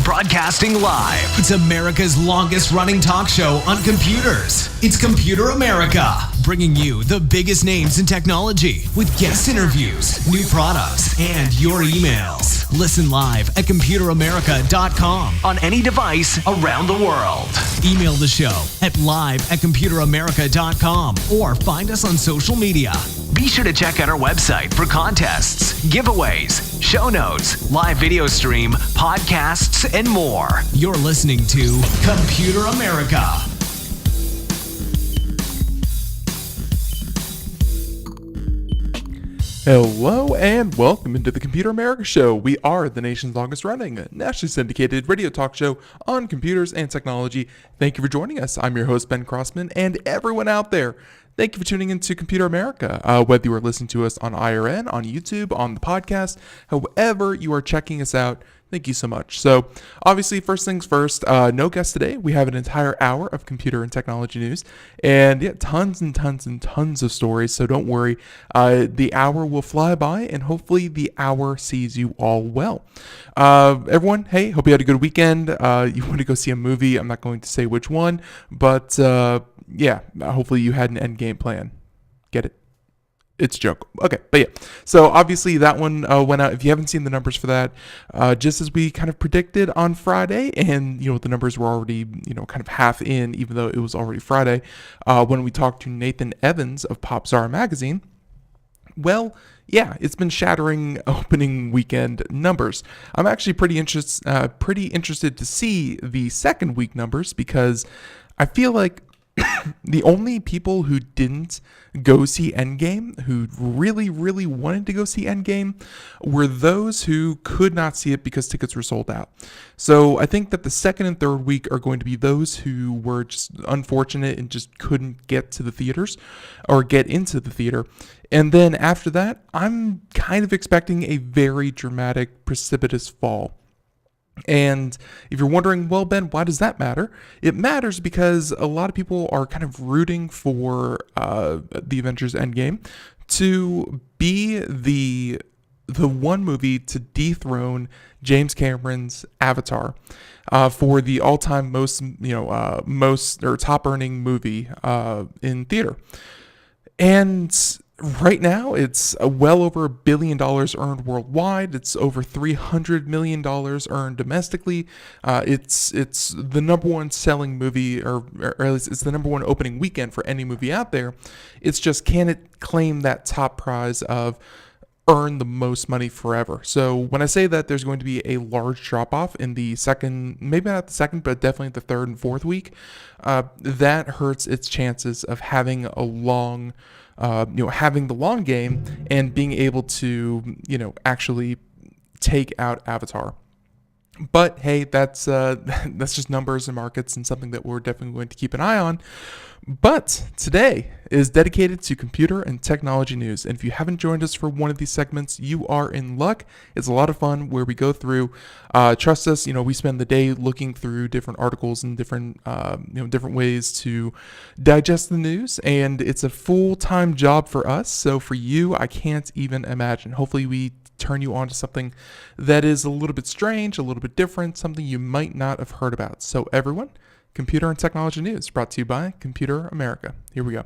Broadcasting live. It's America's longest running talk show on computers. It's Computer America, bringing you the biggest names in technology with guest interviews, new products, and your emails. Listen live at computeramerica.com on any device around the world. Email the show at live@computeramerica.com or find us on social media. Be sure to check out our website for contests, giveaways, show notes, live video stream, podcasts, and more. You're listening to Computer America. Hello and welcome into the Computer America Show. We are the nation's longest running, nationally syndicated radio talk show on computers and technology. Thank you for joining us. I'm your host, Ben Crossman, and everyone out there, thank you for tuning into Computer America. Whether you are listening to us on IRN, on YouTube, on the podcast, however you are checking us out, thank you so much. So, obviously, first things first, no guest today. We have an entire hour of computer and technology news, and yeah, tons and tons and tons of stories, so don't worry. The hour will fly by, and hopefully the hour sees you all well. Everyone, hey, hope you had a good weekend. You want to go see a movie, I'm not going to say which one, but yeah, hopefully you had an end game plan. Get it? It's a joke. Okay, but yeah. So obviously that one went out. If you haven't seen the numbers for that, just as we kind of predicted on Friday, and the numbers were already kind of half in, even though it was already Friday, when we talked to Nathan Evans of Popzara magazine. Well, yeah, it's been shattering opening weekend numbers. I'm actually pretty interested to see the second week numbers, because I feel like the only people who didn't go see Endgame, who really, really wanted to go see Endgame, were those who could not see it because tickets were sold out. So I think that the second and third week are going to be those who were just unfortunate and just couldn't get to the theaters or get into the theater. And then after that, I'm kind of expecting a very dramatic, precipitous fall. And if you're wondering, well, Ben, why does that matter? It matters because a lot of people are kind of rooting for the Avengers Endgame to be the one movie to dethrone James Cameron's Avatar for the all-time most or top-earning movie in theater. And right now, it's well over $1 billion earned worldwide. It's over $300 million earned domestically. It's the number one selling movie, or at least it's the number one opening weekend for any movie out there. It's just, can it claim that top prize of earn the most money forever? So when I say that there's going to be a large drop-off in the second, maybe not the second, but definitely the third and fourth week, that hurts its chances of having a long having the long game and being able to, actually take out Avatar. But hey, that's just numbers and markets, and something that we're definitely going to keep an eye on. But today is dedicated to computer and technology news. And if you haven't joined us for one of these segments, you are in luck. It's a lot of fun where we go through, trust us, we spend the day looking through different articles and different ways to digest the news. And it's a full-time job for us. So for you, I can't even imagine. Hopefully we turn you on to something that is a little bit strange, a little bit different, something you might not have heard about. So everyone, computer and technology news brought to you by Computer America. Here we go.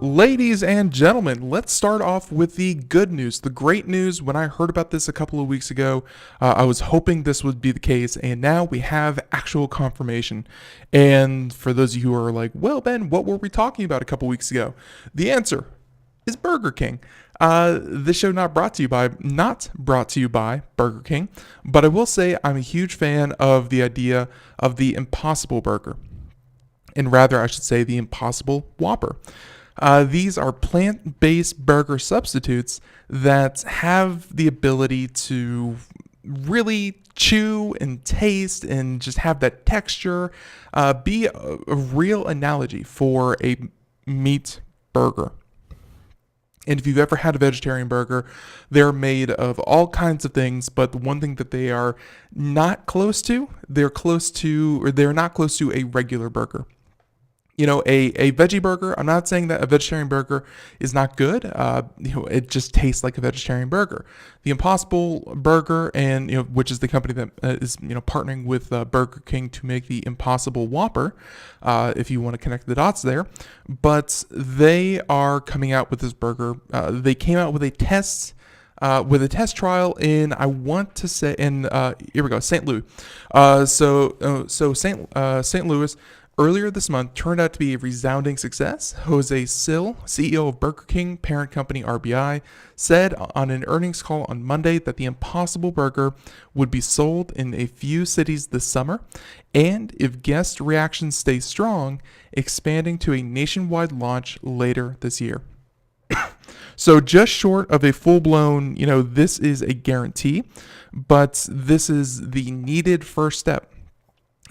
Ladies and gentlemen, let's start off with the good news. The great news, when I heard about this a couple of weeks ago, I was hoping this would be the case, and now we have actual confirmation. And for those of you who are like, well, Ben, what were we talking about a couple weeks ago? The answer is Burger King. This show not brought to you by Burger King, but I will say I'm a huge fan of the idea of the Impossible Burger. And rather, I should say the Impossible Whopper. These are plant-based burger substitutes that have the ability to really chew and taste and just have that texture, be a real analogy for a meat burger. And if you've ever had a vegetarian burger, they're made of all kinds of things, but the one thing that they are not close to, they're not close to a regular burger. You know, a veggie burger, I'm not saying that a vegetarian burger is not good. It just tastes like a vegetarian burger. The Impossible Burger, and which is the company that is partnering with Burger King to make the Impossible Whopper, if you want to connect the dots there. But they are coming out with this burger. They came out with a test trial in, I want to say, here we go, St. Louis. St. Louis. Earlier this month turned out to be a resounding success. Jose Sill, CEO of Burger King parent company RBI, said on an earnings call on Monday that the Impossible Burger would be sold in a few cities this summer, and if guest reactions stay strong, expanding to a nationwide launch later this year. So just short of a full-blown, this is a guarantee, but this is the needed first step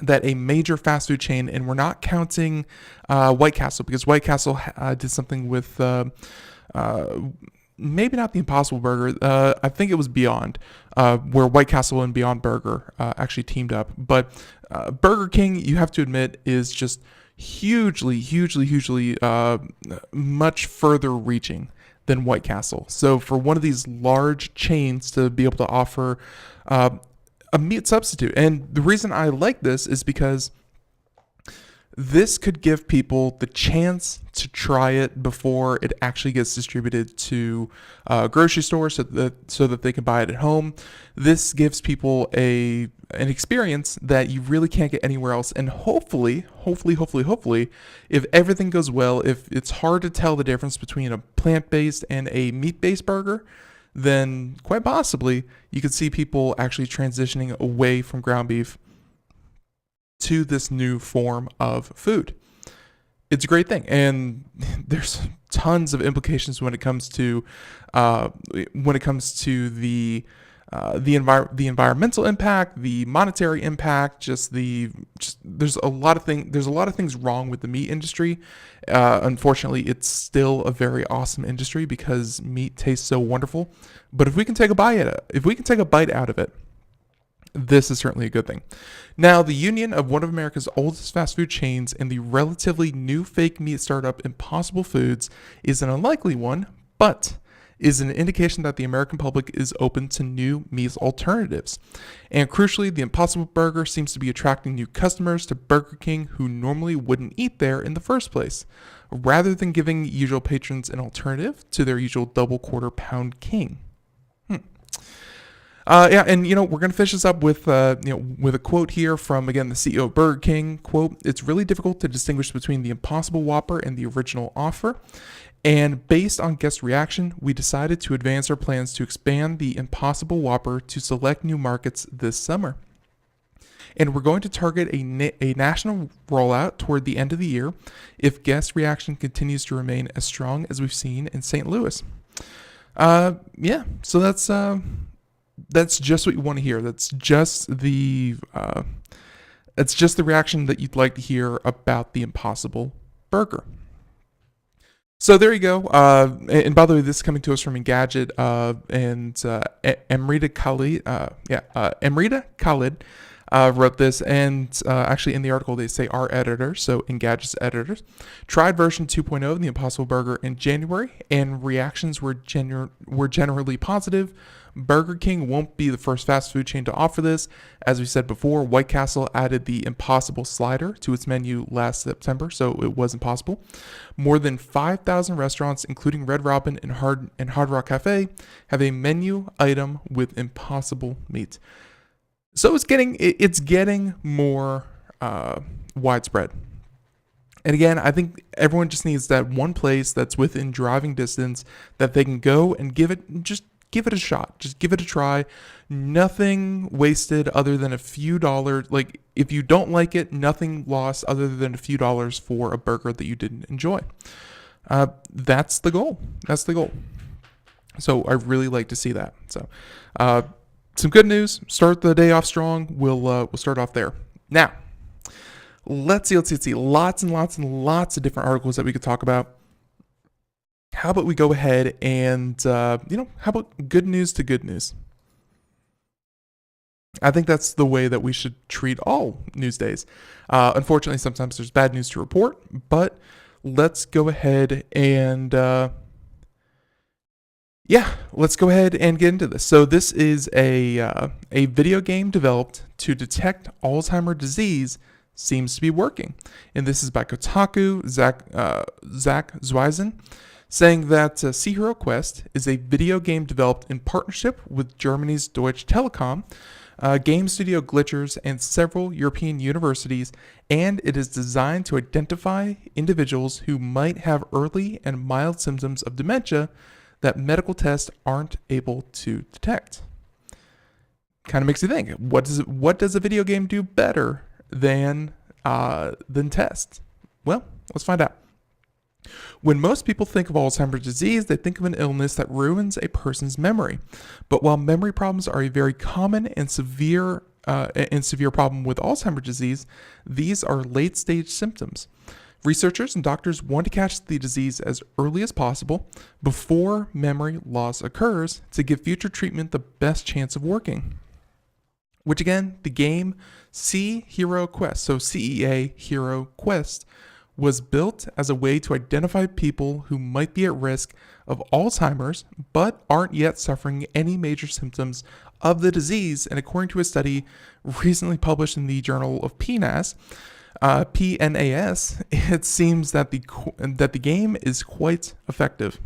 that a major fast food chain, and we're not counting White Castle, because White Castle did something with maybe not the Impossible Burger. I think it was Beyond, where White Castle and Beyond Burger actually teamed up. But Burger King, you have to admit, is just hugely much further reaching than White Castle. So for one of these large chains to be able to offer a meat substitute. And the reason I like this is because this could give people the chance to try it before it actually gets distributed to grocery stores so that they can buy it at home. This gives people an experience that you really can't get anywhere else. And hopefully, if everything goes well, if it's hard to tell the difference between a plant-based and a meat-based burger, then quite possibly you could see people actually transitioning away from ground beef to this new form of food. It's a great thing, and there's tons of implications when it comes to the environmental impact, the monetary impact, there's a lot of things wrong with the meat industry. Unfortunately, it's still a very awesome industry because meat tastes so wonderful. But if we can take a bite out of it, this is certainly a good thing. Now, the union of one of America's oldest fast food chains and the relatively new fake meat startup Impossible Foods is an unlikely one, but is an indication that the American public is open to new meat alternatives. And crucially, the Impossible Burger seems to be attracting new customers to Burger King who normally wouldn't eat there in the first place, rather than giving usual patrons an alternative to their usual double quarter pound king. And we're going to finish this up with with a quote here from, again, the CEO of Burger King. Quote, "It's really difficult to distinguish between the Impossible Whopper and the original offer. And based on guest reaction, we decided to advance our plans to expand the Impossible Whopper to select new markets this summer. And we're going to target a national rollout toward the end of the year if guest reaction continues to remain as strong as we've seen in St. Louis." So that's just what you want to hear. That's just the reaction that you'd like to hear about the Impossible Burger. So there you go. And by the way, this is coming to us from Engadget and Amrita Khalid wrote this, and actually in the article they say our editors, so Engadget's editors, tried version 2.0 of the Impossible Burger in January, and reactions were generally positive, Burger King won't be the first fast food chain to offer this. As we said before, White Castle added the Impossible slider to its menu last September, so it was impossible. More than 5,000 restaurants, including Red Robin and Hard Rock Cafe, have a menu item with Impossible meat. So it's getting more widespread. And again, I think everyone just needs that one place that's within driving distance that they can go and give it a shot. Just give it a try. Nothing wasted other than a few dollars. Like, if you don't like it, nothing lost other than a few dollars for a burger that you didn't enjoy. That's the goal. So I really like to see that. So some good news. Start the day off strong. We'll start off there. Now, let's see. Lots and lots of different articles that we could talk about. How about we go ahead and, how about good news to good news? I think that's the way that we should treat all news days. Unfortunately, sometimes there's bad news to report, but let's go ahead and, let's go ahead and get into this. So this is a video game developed to detect Alzheimer's disease seems to be working. And this is by Kotaku, Zach Ryzen, saying that Sea Hero Quest is a video game developed in partnership with Germany's Deutsche Telekom, game studio Glitchers, and several European universities, and it is designed to identify individuals who might have early and mild symptoms of dementia that medical tests aren't able to detect. Kind of makes you think, what does a video game do better than tests? Well, let's find out. When most people think of Alzheimer's disease, they think of an illness that ruins a person's memory. But while memory problems are a very common and severe problem with Alzheimer's disease, these are late-stage symptoms. Researchers and doctors want to catch the disease as early as possible before memory loss occurs to give future treatment the best chance of working. Which again, the game Sea Hero Quest, so CEA Hero Quest, was built as a way to identify people who might be at risk of Alzheimer's but aren't yet suffering any major symptoms of the disease. And according to a study recently published in the Journal of PNAS, it seems that the game is quite effective.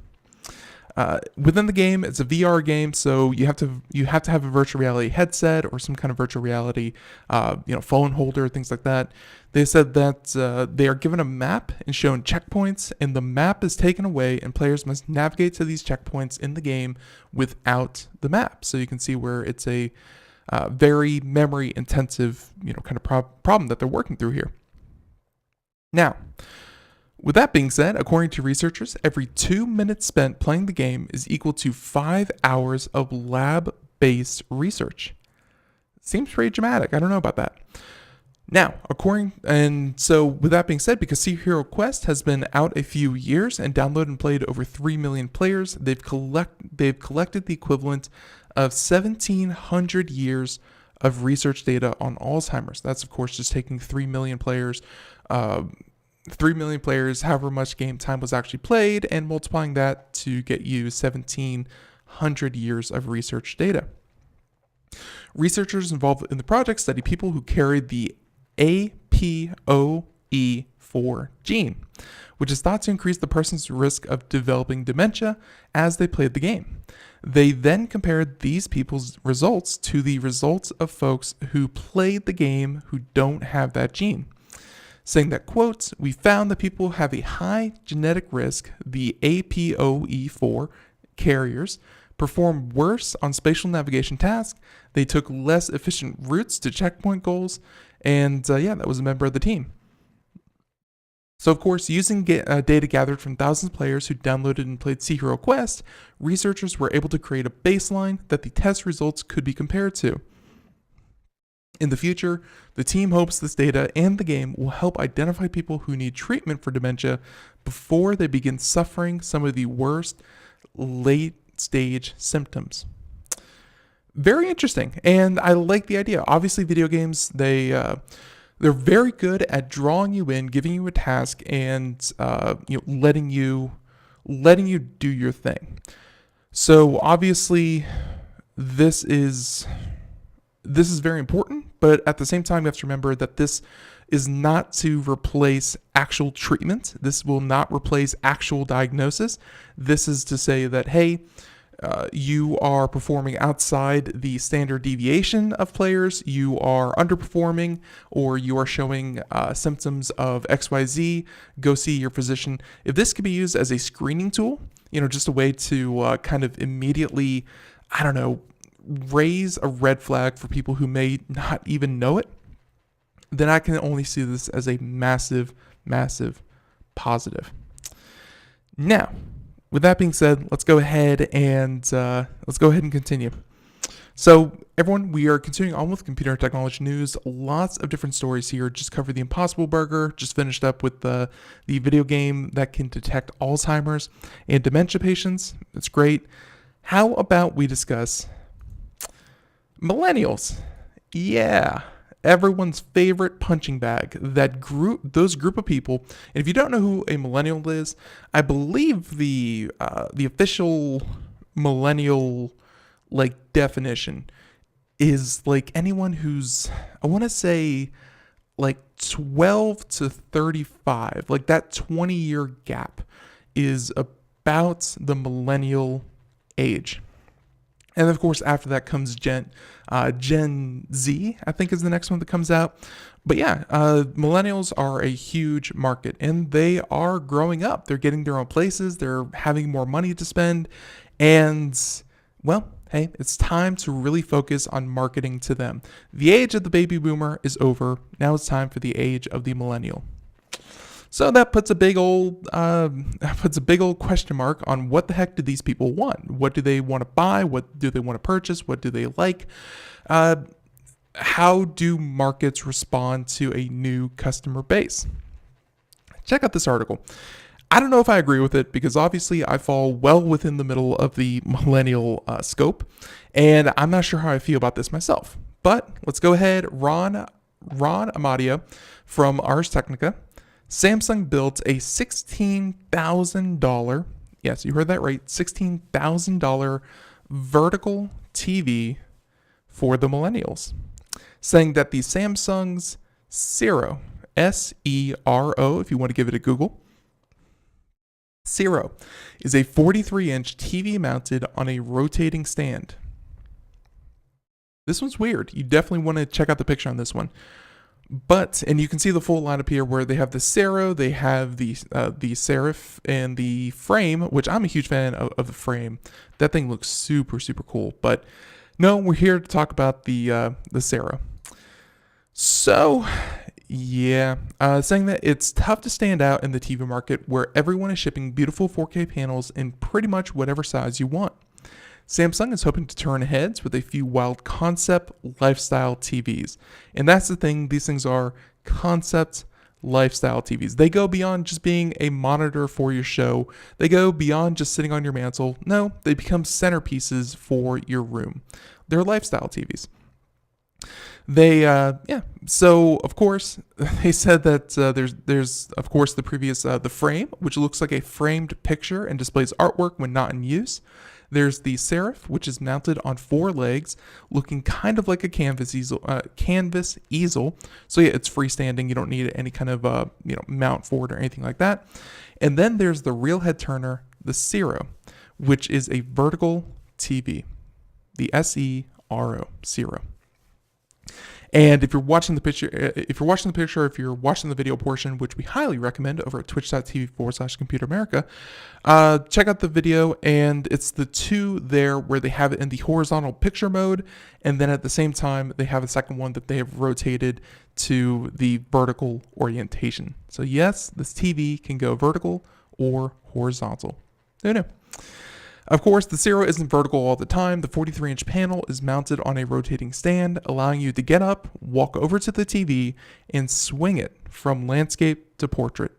Within the game, it's a VR game, so you have to have a virtual reality headset or some kind of virtual reality, phone holder, things like that. They said that they are given a map and shown checkpoints, and the map is taken away, and players must navigate to these checkpoints in the game without the map. So you can see where it's a very memory intensive, kind of problem that they're working through here. Now, with that being said, according to researchers, every 2 minutes spent playing the game is equal to 5 hours of lab-based research. Seems pretty dramatic. I don't know about that. Now, with that being said, because Sea Hero Quest has been out a few years and downloaded and played over 3 million players, they've collected the equivalent of 1,700 years of research data on Alzheimer's. That's, of course, just taking 3 million players, however much game time was actually played, and multiplying that to get you 1,700 years of research data. Researchers involved in the project study people who carried the APOE4 gene, which is thought to increase the person's risk of developing dementia as they played the game. They then compared these people's results to the results of folks who played the game who don't have that gene, saying that, quote, "We found that people have a high genetic risk, the APOE4 carriers, perform worse on spatial navigation tasks, they took less efficient routes to checkpoint goals, and that was a member of the team." So, of course, using data gathered from thousands of players who downloaded and played Sea Hero Quest, researchers were able to create a baseline that the test results could be compared to. In the future, the team hopes this data and the game will help identify people who need treatment for dementia before they begin suffering some of the worst late-stage symptoms. Very interesting, and I like the idea. Obviously, video games, they're very good at drawing you in, giving you a task, and letting you do your thing. So obviously, this is very important, but at the same time, you have to remember that this is not to replace actual treatment. This will not replace actual diagnosis. This is to say that, hey, you are performing outside the standard deviation of players, you are underperforming, or you are showing symptoms of XYZ, go see your physician. If this could be used as a screening tool, just a way to kind of immediately, raise a red flag for people who may not even know it, then I can only see this as a massive, massive positive. Now, with that being said, let's go ahead and continue. So, everyone, we are continuing on with computer technology news. Lots of different stories here. Just covered the Impossible Burger. Just finished up with the video game that can detect Alzheimer's and dementia patients. It's great. How about we discuss millennials? Yeah. Everyone's favorite punching bag, those group of people. And if you don't know who a millennial is, I believe the official millennial definition is anyone who's, I want to say 12 to 35, that 20-year gap is about the millennial age. And of course, after that comes Gen Z, I think is the next one that comes out. But yeah, millennials are a huge market, and they are growing up. They're getting their own places. They're having more money to spend. And, well, hey, it's time to really focus on marketing to them. The age of the baby boomer is over. Now it's time for the age of the millennial. So that puts a big old question mark on what the heck do these people want? What do they want to buy? What do they want to purchase? What do they like? How do markets respond to a new customer base? Check out this article. I don't know if I agree with it because obviously I fall well within the middle of the millennial scope, and I'm not sure how I feel about this myself. But let's go ahead. Ron Amadio from Ars Technica. Samsung built a $16,000, yes, you heard that right, $16,000 vertical TV for the millennials, saying that the Samsung's Zero, S-E-R-O, if you want to give it a Google, Zero is a 43-inch TV mounted on a rotating stand. This one's weird. You definitely want to check out the picture on this one. And you can see the full lineup here where they have the Zero, they have the Serif, and the frame, which I'm a huge fan of the frame. That thing looks super, super cool. But no, we're here to talk about the Zero. So, yeah, saying that it's tough to stand out in the TV market where everyone is shipping beautiful 4K panels in pretty much whatever size you want. Samsung is hoping to turn heads with a few wild concept lifestyle TVs. And that's the thing, these things are concept lifestyle TVs. They go beyond just being a monitor for your show. They go beyond just sitting on your mantle. No, they become centerpieces for your room. They're lifestyle TVs. So of course, they said that there's of course the previous, the frame, which looks like a framed picture and displays artwork when not in use. There's the Serif, which is mounted on 4 legs, looking kind of like a canvas easel. So yeah, it's freestanding. You don't need any kind of mount for it or anything like that. And then there's the real head turner, the Zero, which is a vertical TV, the S-E-R-O, Zero. And if you're watching the picture, if you're watching the video portion, which we highly recommend over at twitch.tv/computeramerica, check out the video, and it's the two there where they have it in the horizontal picture mode, and then at the same time, they have a second one that they have rotated to the vertical orientation. So yes, this TV can go vertical or horizontal. Who knew? Of course, the Zero isn't vertical all the time. The 43-inch panel is mounted on a rotating stand, allowing you to get up, walk over to the TV, and swing it from landscape to portrait,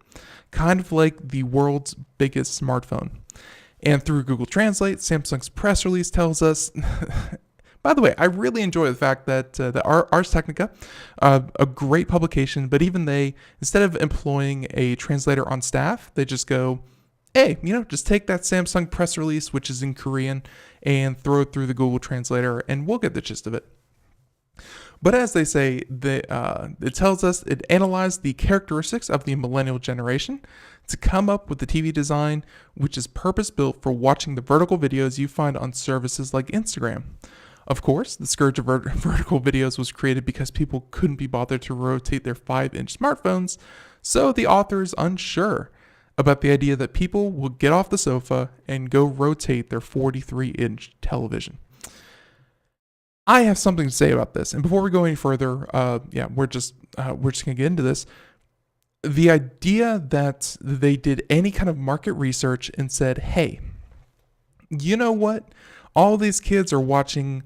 kind of like the world's biggest smartphone. And through Google Translate, Samsung's press release tells us, by the way, I really enjoy the fact that the Ars Technica, a great publication, but even they, instead of employing a translator on staff, they just go, hey, just take that Samsung press release, which is in Korean, and throw it through the Google Translator, and we'll get the gist of it. But as they say, it analyzed the characteristics of the millennial generation to come up with the TV design, which is purpose-built for watching the vertical videos you find on services like Instagram. Of course, the scourge of vertical videos was created because people couldn't be bothered to rotate their 5-inch smartphones, so the author is unsure about the idea that people will get off the sofa and go rotate their 43-inch television. I have something to say about this, and before we go any further, we're just gonna get into this. The idea that they did any kind of market research and said, "Hey, you know what? All these kids are watching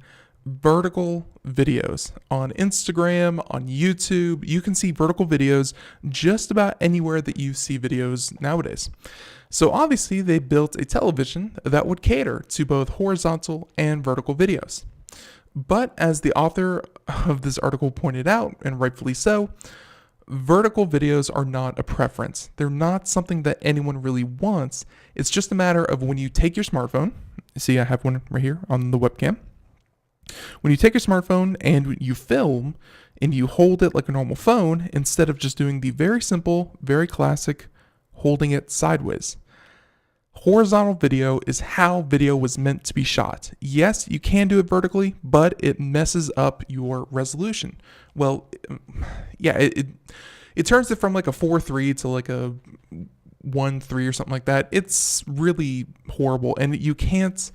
vertical videos on Instagram, on YouTube. You can see vertical videos just about anywhere that you see videos nowadays." So obviously, they built a television that would cater to both horizontal and vertical videos. But as the author of this article pointed out, and rightfully so, vertical videos are not a preference. They're not something that anyone really wants. It's just a matter of when you take your smartphone. See, I have one right here on the webcam. When you take your smartphone and you film and you hold it like a normal phone, instead of just doing the very simple, very classic holding it sideways. Horizontal video is how video was meant to be shot. Yes, you can do it vertically, but it messes up your resolution. Well, yeah, it turns it from like a 4:3 to like a 1:3 or something like that. It's really horrible, and you can't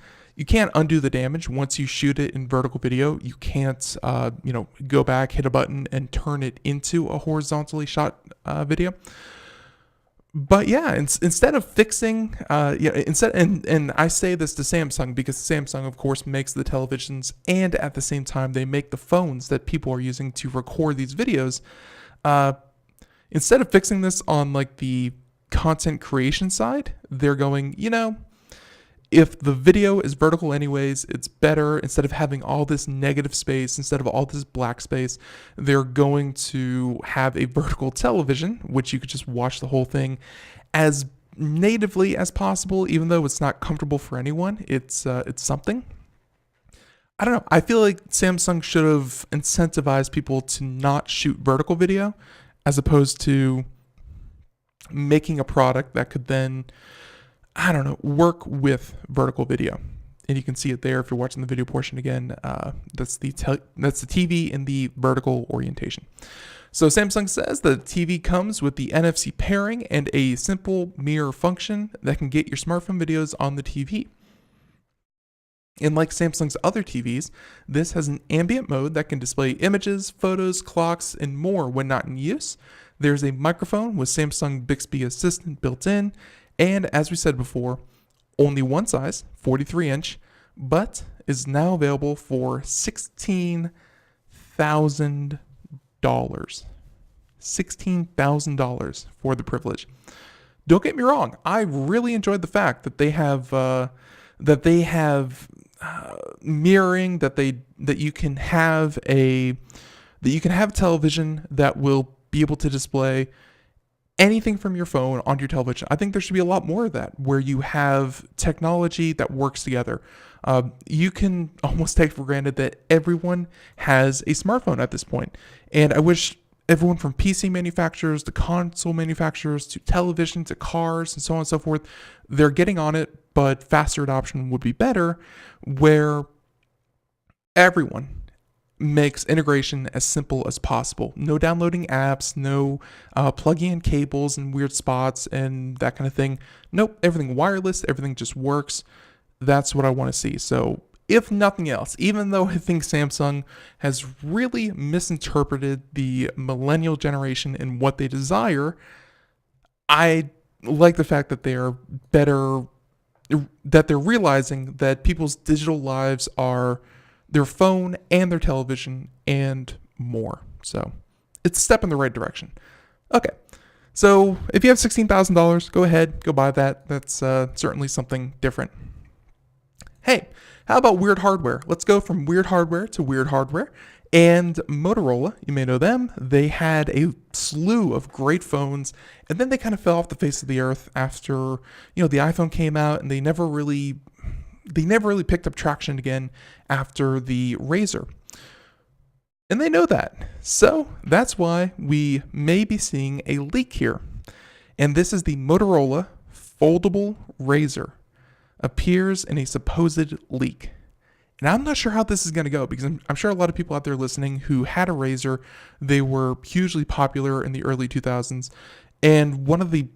undo the damage once you shoot it in vertical video. You can't go back, hit a button, and turn it into a horizontally shot video. But yeah, instead of fixing, and I say this to Samsung because Samsung, of course, makes the televisions, and at the same time, they make the phones that people are using to record these videos. Instead of fixing this on like the content creation side, they're going, if the video is vertical anyways, it's better. Instead of having all this negative space, instead of all this black space, they're going to have a vertical television, which you could just watch the whole thing as natively as possible, even though it's not comfortable for anyone. It's something. I don't know. I feel like Samsung should have incentivized people to not shoot vertical video as opposed to making a product that could then, work with vertical video. And you can see it there if you're watching the video portion again. That's the TV in the vertical orientation. So Samsung says the TV comes with the NFC pairing and a simple mirror function that can get your smartphone videos on the TV. And like Samsung's other TVs, this has an ambient mode that can display images, photos, clocks, and more when not in use. There's a microphone with Samsung Bixby Assistant built in. And as we said before, only one size, 43-inch, but is now available for $16,000. $16,000 for the privilege. Don't get me wrong, I really enjoyed the fact that they have mirroring, that you can have a television that will be able to display anything from your phone onto your television. I think there should be a lot more of that, where you have technology that works together. You can almost take for granted that everyone has a smartphone at this point. And I wish everyone from PC manufacturers to console manufacturers to television to cars and so on and so forth, they're getting on it, but faster adoption would be better, where everyone makes integration as simple as possible. No downloading apps, no plugging in cables in weird spots and that kind of thing. Nope, everything wireless, everything just works. That's what I want to see. So if nothing else, even though I think Samsung has really misinterpreted the millennial generation and what they desire, I like the fact that they are better, that they're realizing that people's digital lives are their phone and their television and more. So it's a step in the right direction. Okay, so if you have $16,000, go ahead, go buy that. That's certainly something different. Hey, how about weird hardware? Let's go from weird hardware to weird hardware. And Motorola, you may know them, they had a slew of great phones, and then they kind of fell off the face of the earth after, the iPhone came out, and they never really picked up traction again after the RAZR. And they know that. So that's why we may be seeing a leak here. And this is the Motorola foldable RAZR. Appears in a supposed leak. And I'm not sure how this is going to go because I'm sure a lot of people out there listening who had a RAZR, they were hugely popular in the early 2000s. And one of the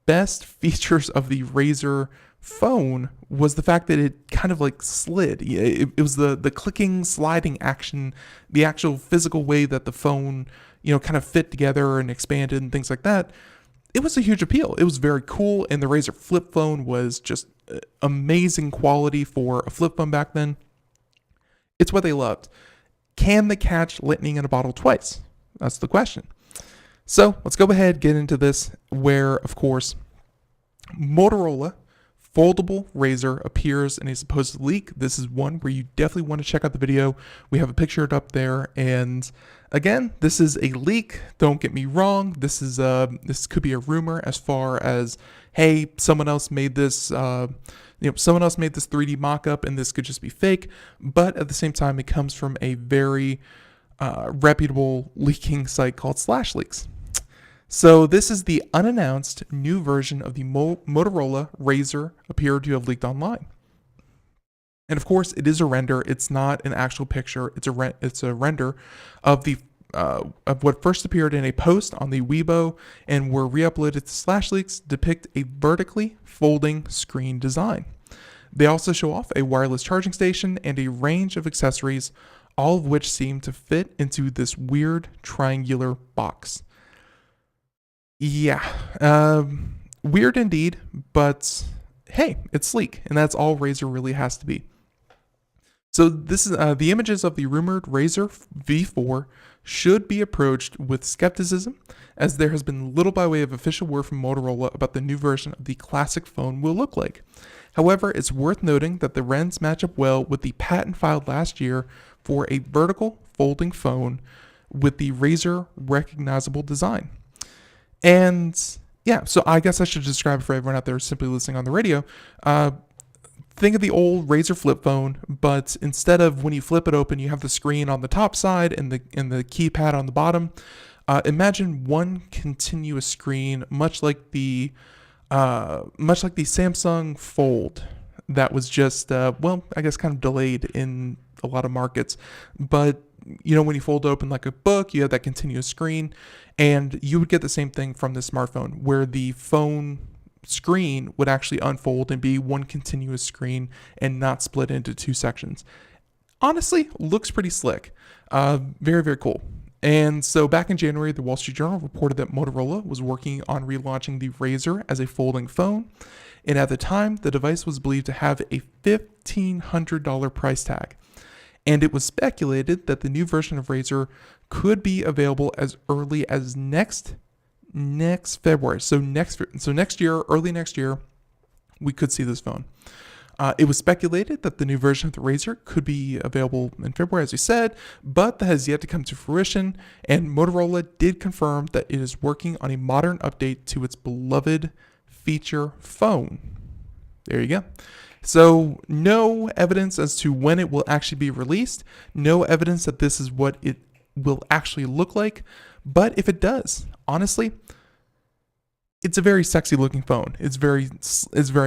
best features of the RAZR phone was the fact that it kind of like slid. It was the clicking, sliding action, the actual physical way that the phone, kind of fit together and expanded and things like that. It was a huge appeal. It was very cool. And the RAZR flip phone was just amazing quality for a flip phone back then. It's what they loved. Can they catch lightning in a bottle twice? That's the question. So let's go ahead, get into this where, of course, Motorola foldable RAZR appears in a supposed leak. This is one where you definitely want to check out the video. We have a picture up there. And again, this is a leak. Don't get me wrong. This could be a rumor as far as, hey, someone else made this, someone else made this 3D mock-up and this could just be fake. But at the same time, it comes from a very reputable leaking site called SlashLeaks. So this is the unannounced new version of the Motorola RAZR appeared to have leaked online. And of course, it is a render. It's not an actual picture. It's a render of the of what first appeared in a post on the Weibo and were re-uploaded to SlashLeaks depict a vertically folding screen design. They also show off a wireless charging station and a range of accessories, all of which seem to fit into this weird triangular box. Yeah, weird indeed, but hey, it's sleek, and that's all RAZR really has to be. So this is the images of the rumored RAZR V4 should be approached with skepticism, as there has been little by way of official word from Motorola about the new version of the classic phone will look like. However, it's worth noting that the rends match up well with the patent filed last year for a vertical folding phone with the RAZR recognizable design. And yeah, so I guess I should describe it for everyone out there simply listening on the radio. Think of the old RAZR flip phone, but instead of when you flip it open, you have the screen on the top side and the keypad on the bottom. Imagine one continuous screen, much like the Samsung Fold that was just I guess kind of delayed in a lot of markets. But when you fold open like a book, you have that continuous screen, and you would get the same thing from the smartphone, where the phone screen would actually unfold and be one continuous screen and not split into two sections. Honestly, looks pretty slick. Very, very cool. And so back in January, the Wall Street Journal reported that Motorola was working on relaunching the RAZR as a folding phone. And at the time, the device was believed to have a $1,500 price tag. And it was speculated that the new version of RAZR could be available as early as next February. So next year, early next year, we could see this phone. It was speculated that the new version of the RAZR could be available in February, as we said, but that has yet to come to fruition. And Motorola did confirm that it is working on a modern update to its beloved feature phone. There you go. So no evidence as to when it will actually be released, no evidence that this is what it will actually look like. But if it does, honestly, it's a very sexy looking phone. It's very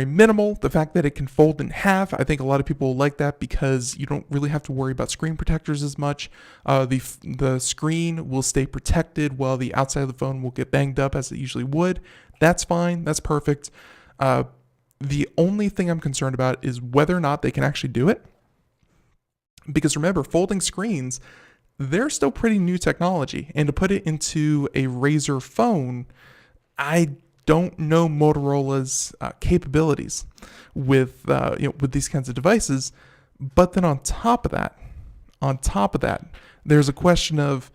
minimal. The fact that it can fold in half, I think a lot of people will like that because you don't really have to worry about screen protectors as much. The screen will stay protected while the outside of the phone will get banged up as it usually would. That's fine. That's perfect. The only thing I'm concerned about is whether or not they can actually do it. Because remember, folding screens, they're still pretty new technology. And to put it into a RAZR phone, I don't know Motorola's capabilities with these kinds of devices. But then on top of that, there's a question of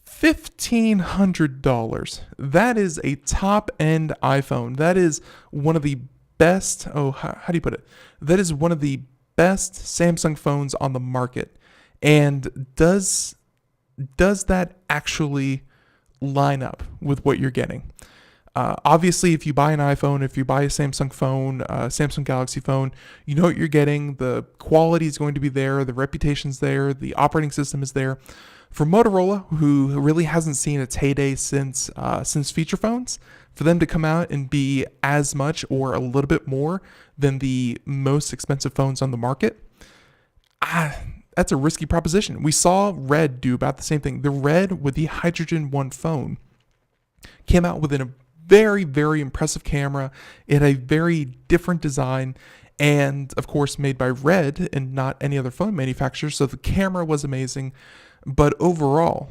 $1,500. That is a top-end iPhone. That is one of the best, how do you put it? That is one of the best Samsung phones on the market. And does that actually line up with what you're getting? Obviously, if you buy an iPhone, if you buy a Samsung phone, Samsung Galaxy phone, you know what you're getting. The quality is going to be there. The reputation's there. The operating system is there. For Motorola, who really hasn't seen its heyday since feature phones, for them to come out and be as much or a little bit more than the most expensive phones on the market, that's a risky proposition. We saw Red do about the same thing. The Red with the Hydrogen 1 phone came out with a very, very impressive camera. It had a very different design and, of course, made by Red and not any other phone manufacturer. So the camera was amazing. But overall,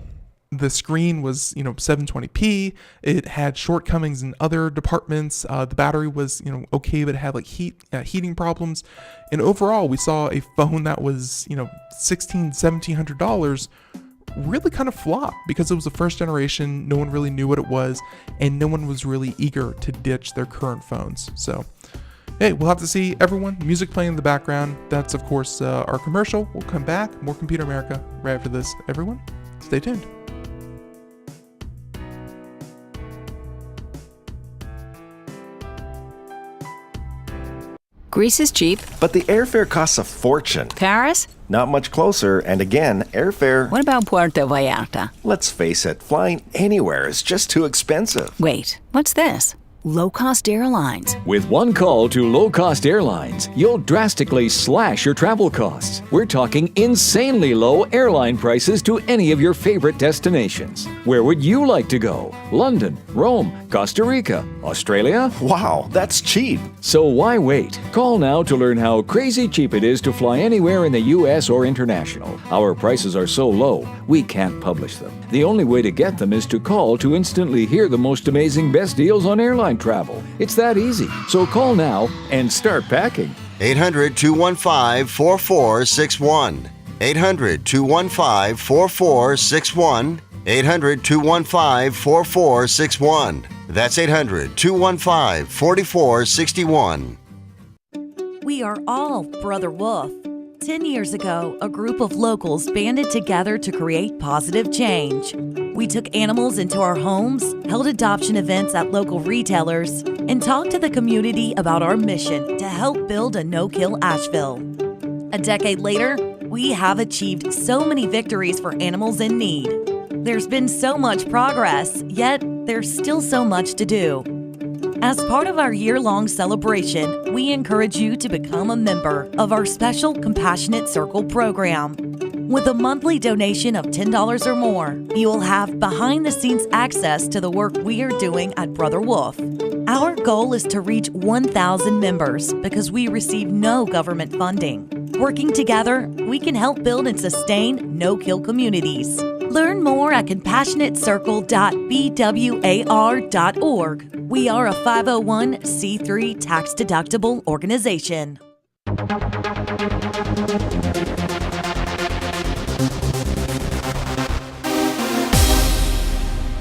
the screen was, 720p. It had shortcomings in other departments. The battery was, okay, but it had heating problems. And overall, we saw a phone that was, $1,700 really kind of flop because it was the first generation. No one really knew what it was, and no one was really eager to ditch their current phones. So, hey, we'll have to see. Everyone, music playing in the background. That's, of course, our commercial. We'll come back. More Computer America right after this. Everyone, stay tuned. Greece is cheap. But the airfare costs a fortune. Paris? Not much closer, and again, airfare... What about Puerto Vallarta? Let's face it, flying anywhere is just too expensive. Wait, what's this? Low-cost airlines. With one call to low-cost airlines, you'll drastically slash your travel costs. We're talking insanely low airline prices to any of your favorite destinations. Where would you like to go? London, Rome, Costa Rica, Australia? Wow, that's cheap. So why wait? Call now to learn how crazy cheap it is to fly anywhere in the U.S. or international. Our prices are so low, we can't publish them. The only way to get them is to call to instantly hear the most amazing best deals on airline travel. It's that easy. So call now and start packing. 800-215-4461. 800-215-4461. 800-215-4461. That's 800-215-4461. We are all Brother Wolf. 10 years ago, a group of locals banded together to create positive change. We took animals into our homes, held adoption events at local retailers, and talked to the community about our mission to help build a no-kill Asheville. A decade later, we have achieved so many victories for animals in need. There's been so much progress, yet there's still so much to do. As part of our year-long celebration, we encourage you to become a member of our special Compassionate Circle program. With a monthly donation of $10 or more, you will have behind-the-scenes access to the work we are doing at Brother Wolf. Our goal is to reach 1,000 members because we receive no government funding. Working together, we can help build and sustain no-kill communities. Learn more at compassionatecircle.bwar.org. We are a 501c3 tax-deductible organization.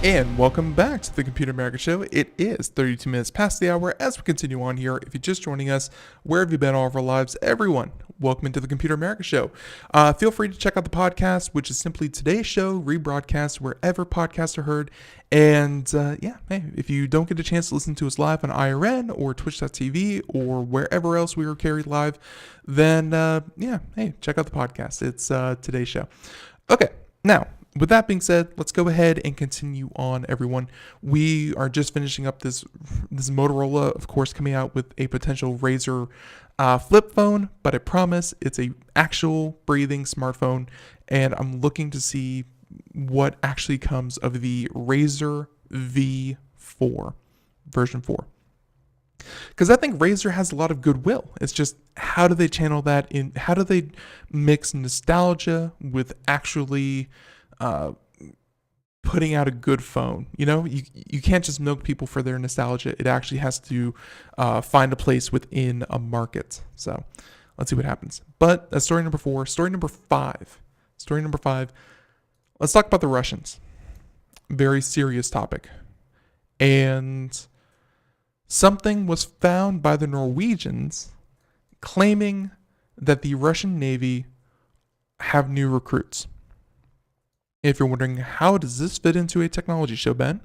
And welcome back to the Computer America Show. It is 32 minutes past the hour as we continue on here. If you're just joining us, where have you been all of our lives? Everyone, welcome into the Computer America Show. Feel free to check out the podcast, which is simply today's show, rebroadcast wherever podcasts are heard. And hey, if you don't get a chance to listen to us live on IRN or Twitch.tv or wherever else we are carried live, then hey, check out the podcast. It's today's show. Okay, now, with that being said, let's go ahead and continue on, everyone. We are just finishing up this Motorola, of course, coming out with a potential RAZR flip phone, but I promise it's a actual breathing smartphone, and I'm looking to see what actually comes of the RAZR V4, version 4. Because I think RAZR has a lot of goodwill. It's just, how do they channel that in? How do they mix nostalgia with actually putting out a good phone? You can't just milk people for their nostalgia. It actually has to find a place within a market. So let's see what happens. But that's story number 4. Story number 5. Let's talk about the Russians. Very serious topic. And something was found by the Norwegians claiming that the Russian Navy have new recruits. If you're wondering, how does this fit into a technology show, Ben?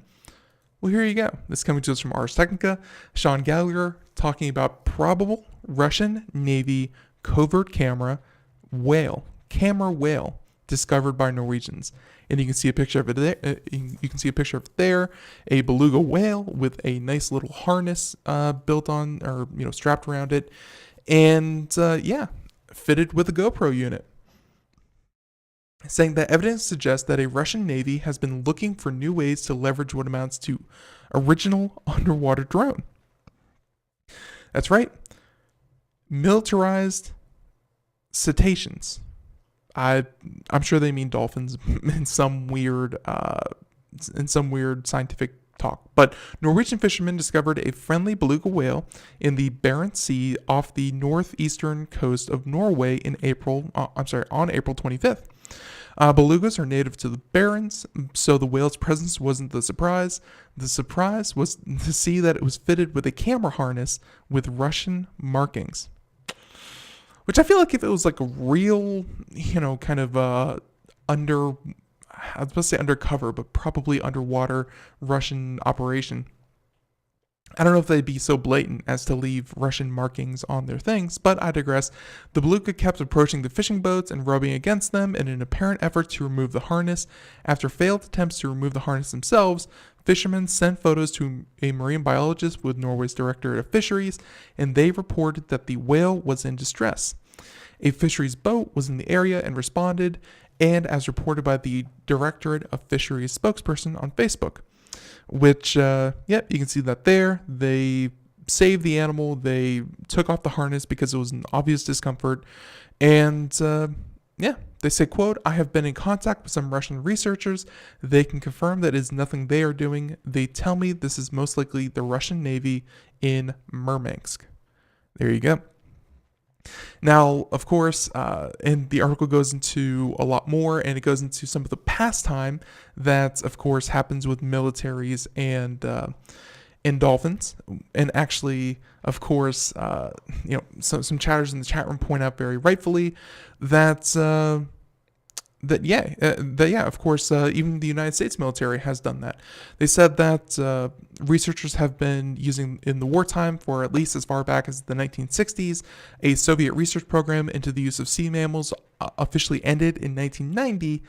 Well, here you go. This is coming to us from Ars Technica. Sean Gallagher talking about probable Russian Navy covert camera whale discovered by Norwegians. And you can see a picture of it there. You can see a picture of it there. A beluga whale with a nice little harness built on, or strapped around it, and fitted with a GoPro unit. Saying that evidence suggests that a Russian Navy has been looking for new ways to leverage what amounts to original underwater drone. That's right. Militarized cetaceans. I'm sure they mean dolphins in some weird scientific talk. But Norwegian fishermen discovered a friendly beluga whale in the Barents Sea off the northeastern coast of Norway on April 25th. Belugas are native to the Barents, so the whale's presence wasn't the surprise. The surprise was to see that it was fitted with a camera harness with Russian markings. Which I feel like if it was like a real, kind of I was supposed to say undercover, but probably underwater Russian operation, I don't know if they'd be so blatant as to leave Russian markings on their things, but I digress. The beluga kept approaching the fishing boats and rubbing against them in an apparent effort to remove the harness. After failed attempts to remove the harness themselves, fishermen sent photos to a marine biologist with Norway's Directorate of Fisheries, and they reported that the whale was in distress. A fisheries boat was in the area and responded, and as reported by the Directorate of Fisheries spokesperson on Facebook. Which, you can see that there. They saved the animal. They took off the harness because it was an obvious discomfort. And, they say, quote, "I have been in contact with some Russian researchers. They can confirm that it is nothing they are doing. They tell me this is most likely the Russian Navy in Murmansk." There you go. Now, of course, and the article goes into a lot more, and it goes into some of the pastime that, of course, happens with militaries and dolphins. And actually, of course, some chatters in the chat room point out very rightfully that of course, even the United States military has done that. They said that researchers have been using in the wartime for at least as far back as the 1960s. A Soviet research program into the use of sea mammals officially ended in 1990,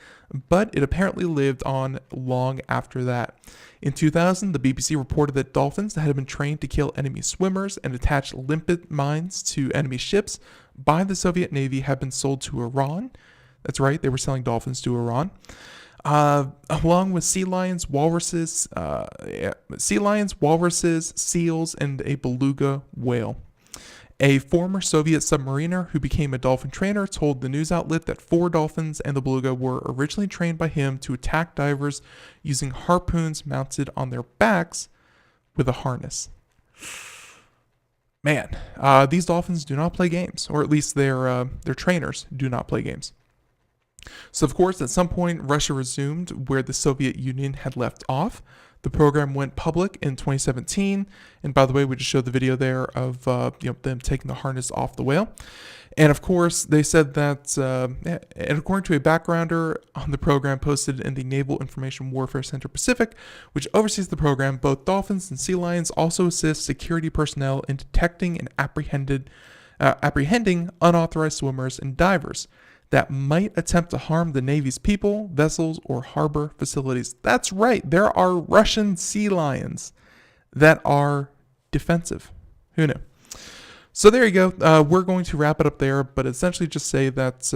but it apparently lived on long after that. In 2000, the BBC reported that dolphins that had been trained to kill enemy swimmers and attach limpet mines to enemy ships by the Soviet Navy had been sold to Iran. That's right, they were selling dolphins to Iran. Along with sea lions, walruses, seals, and a beluga whale. A former Soviet submariner who became a dolphin trainer told the news outlet that 4 dolphins and the beluga were originally trained by him to attack divers using harpoons mounted on their backs with a harness. Man, these dolphins do not play games, or at least their trainers do not play games. So, of course, at some point, Russia resumed where the Soviet Union had left off. The program went public in 2017. And by the way, we just showed the video there of them taking the harness off the whale. And of course, they said that, and according to a backgrounder on the program posted in the Naval Information Warfare Center Pacific, which oversees the program, both dolphins and sea lions also assist security personnel in detecting and apprehending unauthorized swimmers and divers that might attempt to harm the Navy's people, vessels, or harbor facilities. That's right, there are Russian sea lions that are defensive. Who knew? So there you go. We're going to wrap it up there, but essentially just say that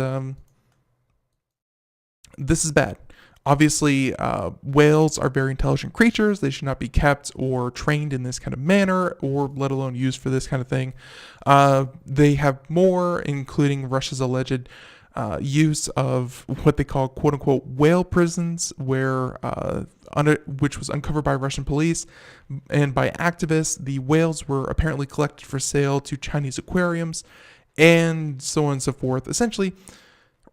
this is bad. Obviously, whales are very intelligent creatures. They should not be kept or trained in this kind of manner, or let alone used for this kind of thing. They have more, including Russia's alleged use of what they call quote-unquote whale prisons, where which was uncovered by Russian police and by activists. The whales were apparently collected for sale to Chinese aquariums, and so on and so forth. Essentially,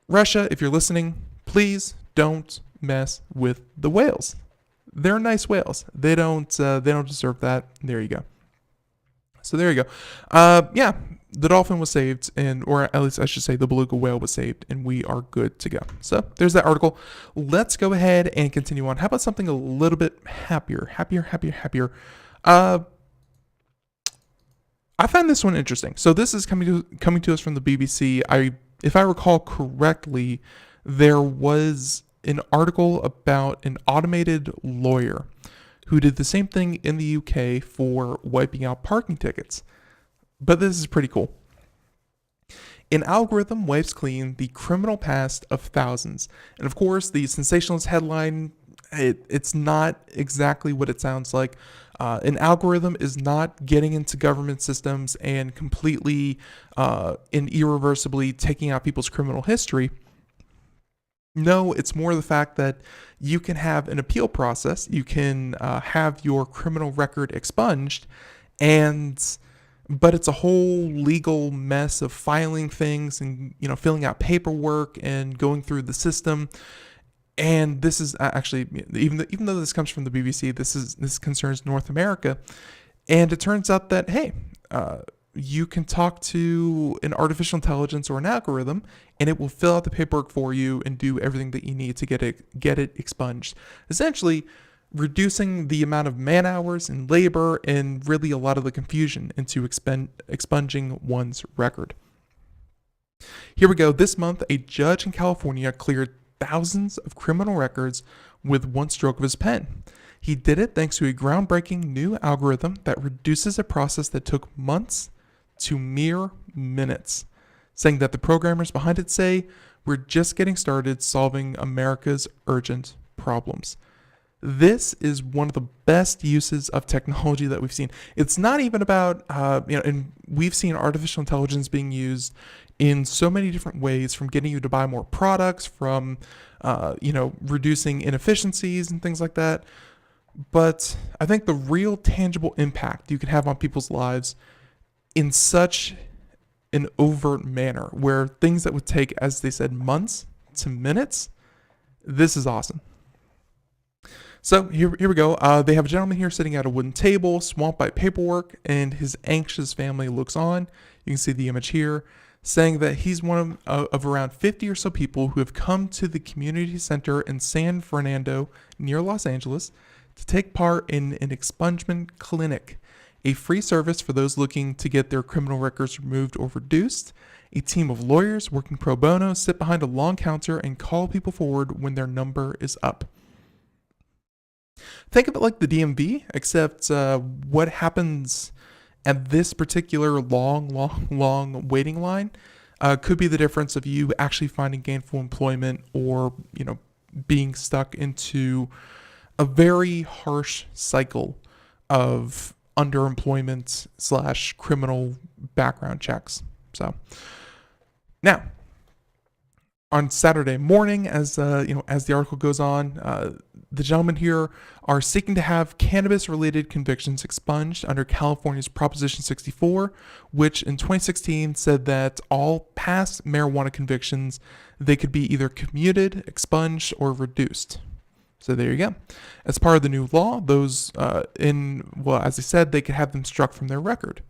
Russia, if you're listening, please don't mess with the whales. They're nice whales. They don't deserve that. There you go. So there you go. the dolphin was saved, or at least I should say the beluga whale was saved, and we are good to go. So there's that article. Let's go ahead and continue on. How about something a little bit happier? I find this one interesting. So this is coming to us from the BBC. If I recall correctly, there was an article about an automated lawyer who did the same thing in the UK for wiping out parking tickets. But this is pretty cool. An algorithm wipes clean the criminal past of thousands. And of course, the sensationalist headline, it's not exactly what it sounds like. An algorithm is not getting into government systems and completely and irreversibly taking out people's criminal history. No, it's more the fact that you can have an appeal process. You can have your criminal record expunged, but it's a whole legal mess of filing things and filling out paperwork and going through the system. And this is actually, even though this comes from the BBC, this concerns North America. And it turns out that, hey, you can talk to an artificial intelligence or an algorithm, and it will fill out the paperwork for you and do everything that you need to get it expunged. Essentially, reducing the amount of man hours and labor and really a lot of the confusion into expunging one's record. Here we go. This month, a judge in California cleared thousands of criminal records with one stroke of his pen. He did it thanks to a groundbreaking new algorithm that reduces a process that took months to mere minutes, saying that the programmers behind it say, "We're just getting started solving America's urgent problems." This is one of the best uses of technology that we've seen. It's not even about, and we've seen artificial intelligence being used in so many different ways, from getting you to buy more products, from, reducing inefficiencies and things like that. But I think the real tangible impact you can have on people's lives in such an overt manner, where things that would take, as they said, months to minutes, this is awesome. So here we go. They have a gentleman here sitting at a wooden table, swamped by paperwork, and his anxious family looks on. You can see the image here, saying that he's one of around 50 or so people who have come to the community center in San Fernando, near Los Angeles, to take part in an expungement clinic, a free service for those looking to get their criminal records removed or reduced. A team of lawyers working pro bono sit behind a long counter and call people forward when their number is up. Think of it like the DMV, except what happens at this particular long waiting line could be the difference of you actually finding gainful employment, or being stuck into a very harsh cycle of underemployment / criminal background checks. So now, on Saturday morning, as the article goes on, the gentlemen here are seeking to have cannabis-related convictions expunged under California's Proposition 64, which in 2016 said that all past marijuana convictions, they could be either commuted, expunged, or reduced. So there you go. As part of the new law, those as I said, they could have them struck from their record.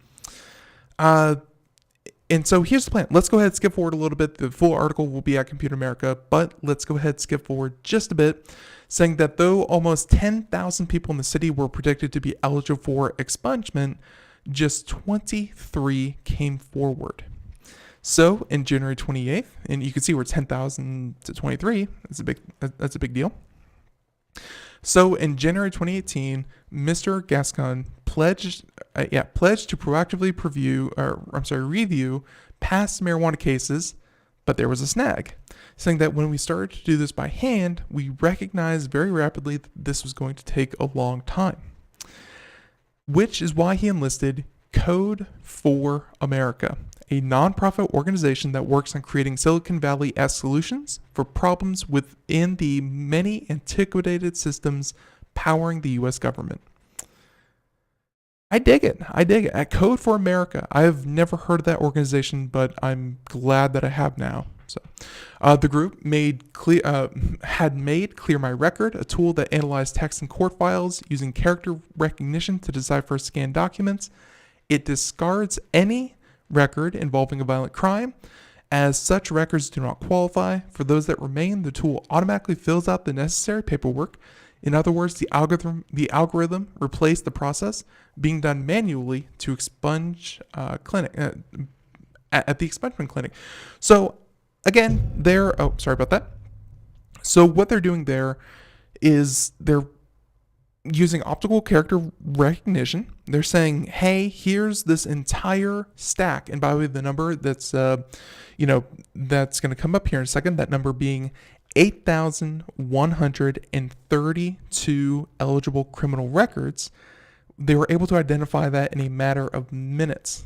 And so here's the plan. Let's go ahead and skip forward a little bit. The full article will be at Computer America, but let's go ahead and skip forward just a bit, saying that though almost 10,000 people in the city were predicted to be eligible for expungement, just 23 came forward. So in January 28th, and you can see we're 10,000 to 23. That's a big deal. So in January 2018, Mr. Gascon pledged to proactively review past marijuana cases, but there was a snag, saying that when we started to do this by hand, we recognized very rapidly that this was going to take a long time, which is why he enlisted Code for America, a nonprofit organization that works on creating Silicon Valley-esque solutions for problems within the many antiquated systems powering the U.S. government. I dig it. At Code for America, I have never heard of that organization, but I'm glad that I have now. So, the group had made Clear My Record, a tool that analyzed text in court files using character recognition to decipher scanned documents. It discards any record involving a violent crime. As such records do not qualify, for those that remain, the tool automatically fills out the necessary paperwork. In other words, the algorithm replaced the process being done manually to expunge clinic at the expungement clinic. So again, sorry about that. So what they're doing there is they're using optical character recognition. They're saying, hey, here's this entire stack. And by the way, the number that's that's going to come up here in a second, that number being 8,132 eligible criminal records. They were able to identify that in a matter of minutes,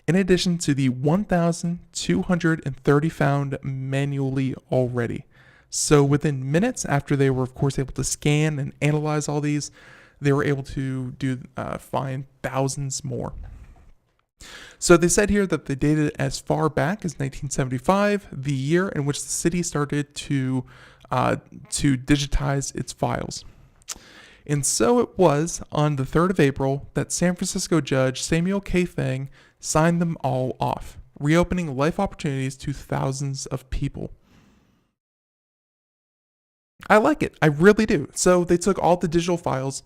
in addition to the 1,230 found manually already. So within minutes after they were, of course, able to scan and analyze all these, they were able to find thousands more. So they said here that they dated it as far back as 1975, the year in which the city started to digitize its files. And so it was on the 3rd of April that San Francisco judge Samuel K. Fang signed them all off, reopening life opportunities to thousands of people. I like it. I really do. So they took all the digital files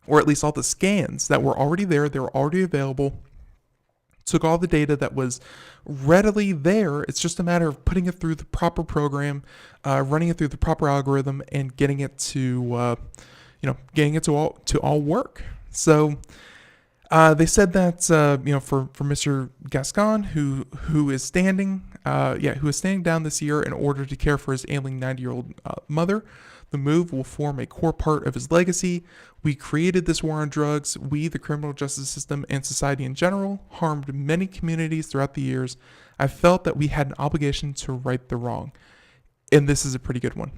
or at least all the scans that were already there, they were already available, took all the data that was readily there. It's just a matter of putting it through the proper program, running it through the proper algorithm, and getting it to all work. So they said that for Mr. Gascon, who is standing down this year in order to care for his ailing 90-year-old mother, the move will form a core part of his legacy. We created this war on drugs. We, the criminal justice system and society in general, harmed many communities throughout the years. I felt that we had an obligation to right the wrong. And this is a pretty good one.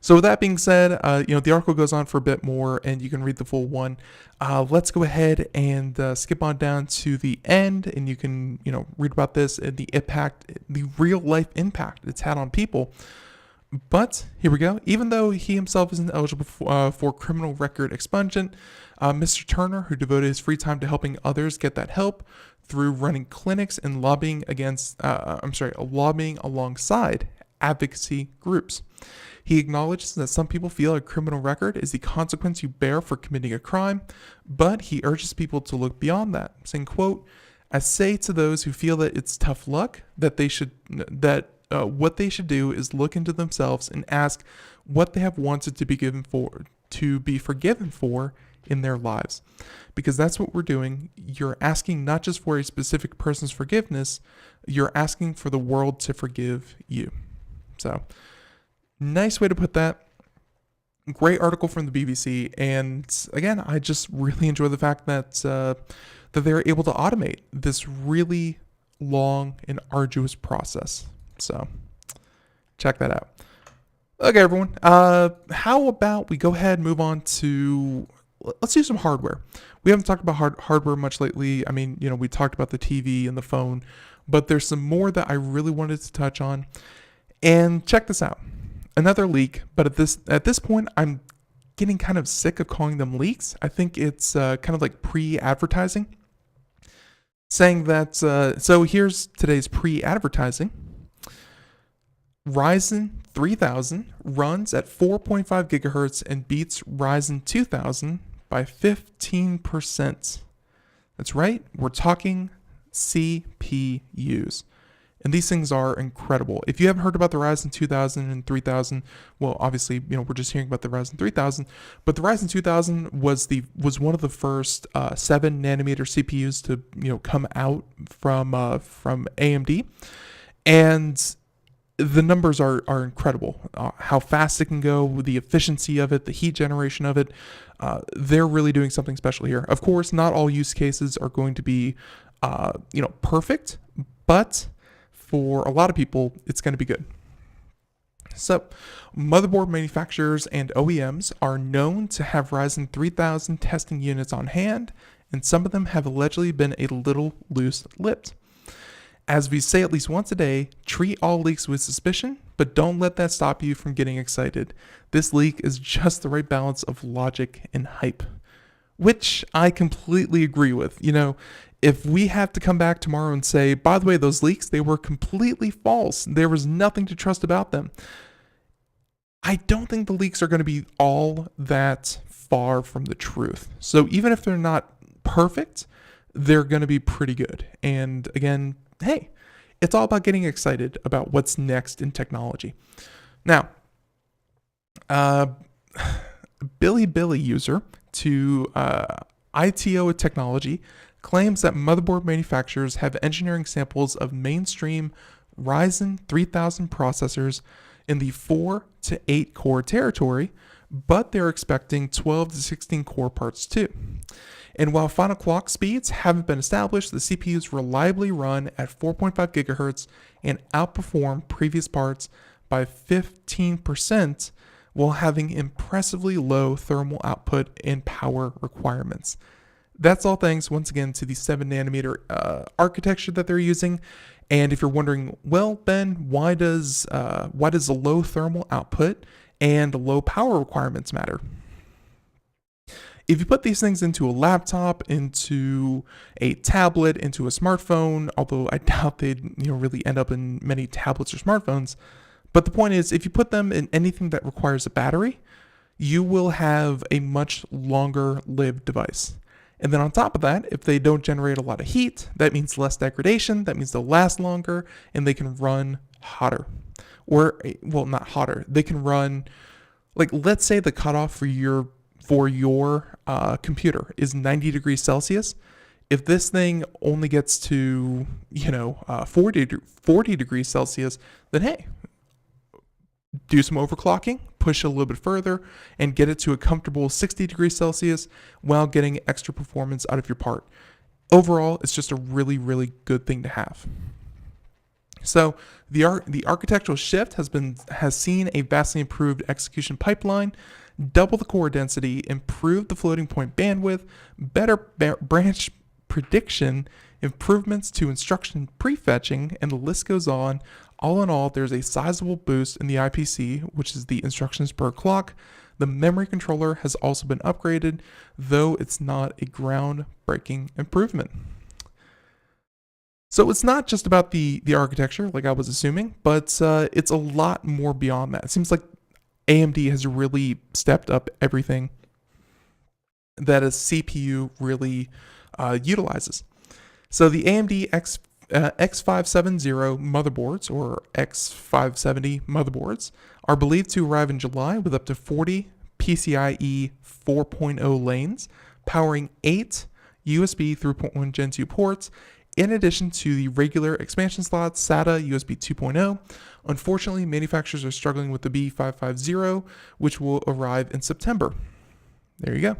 So with that being said, the article goes on for a bit more, and you can read the full one. Let's go ahead and skip on down to the end, and you can read about this and the impact, the real life impact it's had on people. But here we go. Even though he himself isn't eligible for criminal record expungement, Mr. Turner, who devoted his free time to helping others get that help through running clinics and lobbying alongside advocacy groups. He acknowledges that some people feel a criminal record is the consequence you bear for committing a crime, but he urges people to look beyond that, saying, quote, I say to those who feel that it's tough luck that what they should do is look into themselves and ask what they have wanted to be forgiven for in their lives. Because that's what we're doing. You're asking not just for a specific person's forgiveness, you're asking for the world to forgive you. So, nice way to put that. Great article from the BBC. And again, I just really enjoy the fact that they're able to automate this really long and arduous process. So check that out. Okay, everyone. How about we go ahead and move on to, let's do some hardware. We haven't talked about hardware much lately. I mean, we talked about the TV and the phone, but there's some more that I really wanted to touch on. And check this out. Another leak, but at this point, I'm getting kind of sick of calling them leaks. I think it's kind of like pre-advertising. Saying that, so here's today's pre-advertising. Ryzen 3000 runs at 4.5 gigahertz and beats Ryzen 2000 by 15%. That's right, we're talking CPUs. And these things are incredible. If you haven't heard about the Ryzen 2000 and 3000, well, obviously, we're just hearing about the Ryzen 3000, but the Ryzen 2000 was one of the first 7 nanometer CPUs to come out from AMD, and the numbers are incredible. How fast it can go, the efficiency of it, the heat generation of it. They're really doing something special here. Of course, not all use cases are going to be, perfect, but for a lot of people, it's going to be good. So, motherboard manufacturers and OEMs are known to have Ryzen 3000 testing units on hand, and some of them have allegedly been a little loose-lipped. As we say at least once a day, treat all leaks with suspicion, but don't let that stop you from getting excited. This leak is just the right balance of logic and hype. which I completely agree with. If we have to come back tomorrow and say, by the way, those leaks, they were completely false, there was nothing to trust about them, I don't think the leaks are going to be all that far from the truth. So even if they're not perfect, they're going to be pretty good. And again, hey, it's all about getting excited about what's next in technology. Now, Billy user to ITO Technology claims that motherboard manufacturers have engineering samples of mainstream Ryzen 3000 processors in the 4 to 8 core territory, but they're expecting 12 to 16 core parts too. And while final clock speeds haven't been established, the CPUs reliably run at 4.5 gigahertz and outperform previous parts by 15% while having impressively low thermal output and power requirements. That's all thanks, once again, to the 7 nanometer architecture that they're using. And if you're wondering, well, Ben, why does the low thermal output and low power requirements matter? If you put these things into a laptop, into a tablet, into a smartphone, although I doubt they'd really end up in many tablets or smartphones, but the point is, if you put them in anything that requires a battery, you will have a much longer lived device. And then on top of that, if they don't generate a lot of heat, that means less degradation, that means they'll last longer, and they can run hotter. Or, well, not hotter. They can run, like, let's say the cutoff for your computer is 90 degrees Celsius. If this thing only gets to, 40 degrees Celsius, then hey, do some overclocking, push it a little bit further, and get it to a comfortable 60 degrees Celsius while getting extra performance out of your part. Overall, it's just a really, really good thing to have. So the architectural shift has seen a vastly improved execution pipeline, double the core density, improve the floating point bandwidth, better branch prediction, improvements to instruction prefetching, and the list goes on. All in all, there's a sizable boost in the IPC, which is the instructions per clock. The memory controller has also been upgraded, though it's not a groundbreaking improvement. So it's not just about the architecture, like I was assuming, but it's a lot more beyond that. It seems like AMD has really stepped up everything that a CPU really utilizes. So the AMD X570 motherboards, or X570 motherboards, are believed to arrive in July with up to 40 PCIe 4.0 lanes, powering 8 USB 3.1 Gen 2 ports, in addition to the regular expansion slots, SATA, USB 2.0. Unfortunately, manufacturers are struggling with the B550, which will arrive in September. There you go.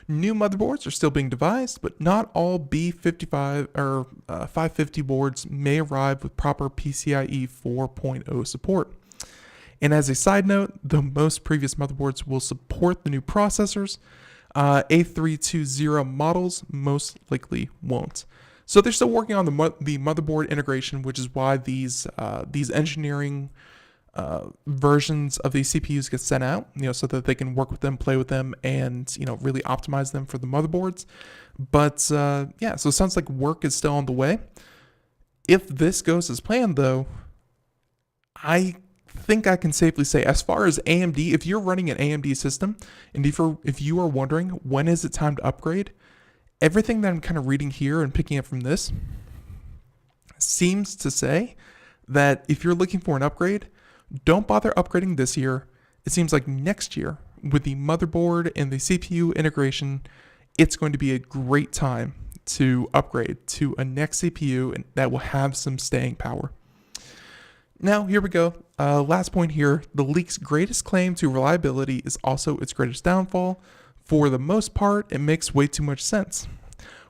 New motherboards are still being devised, but not all B55 or 550 boards may arrive with proper PCIe 4.0 support. And as a side note, though most previous motherboards will support the new processors, A320 models most likely won't. So they're still working on the motherboard integration, which is why these engineering versions of these CPUs get sent out, so that they can work with them, play with them, and really optimize them for the motherboards. But so it sounds like work is still on the way. If this goes as planned, though, I think I can safely say, as far as AMD, if you're running an AMD system, and if you are wondering when is it time to upgrade, everything that I'm kind of reading here and picking up from this seems to say that if you're looking for an upgrade, don't bother upgrading this year. It seems like next year, with the motherboard and the CPU integration, it's going to be a great time to upgrade to a next CPU and that will have some staying power. Now, here we go. Last point here. The leak's greatest claim to reliability is also its greatest downfall. For the most part, it makes way too much sense.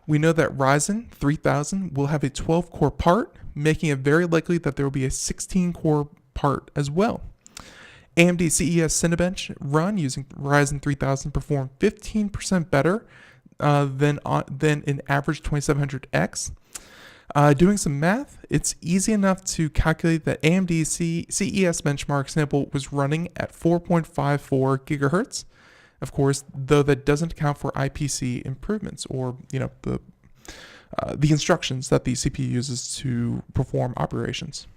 We know that Ryzen 3000 will have a 12-core part, making it very likely that there will be a 16-core part as well. AMD CES Cinebench run using Ryzen 3000 performed 15% better than an average 2700X. Doing some math, it's easy enough to calculate that AMD's CES benchmark sample was running at 4.54 gigahertz. Of course, though that doesn't account for IPC improvements or, the instructions that the CPU uses to perform operations.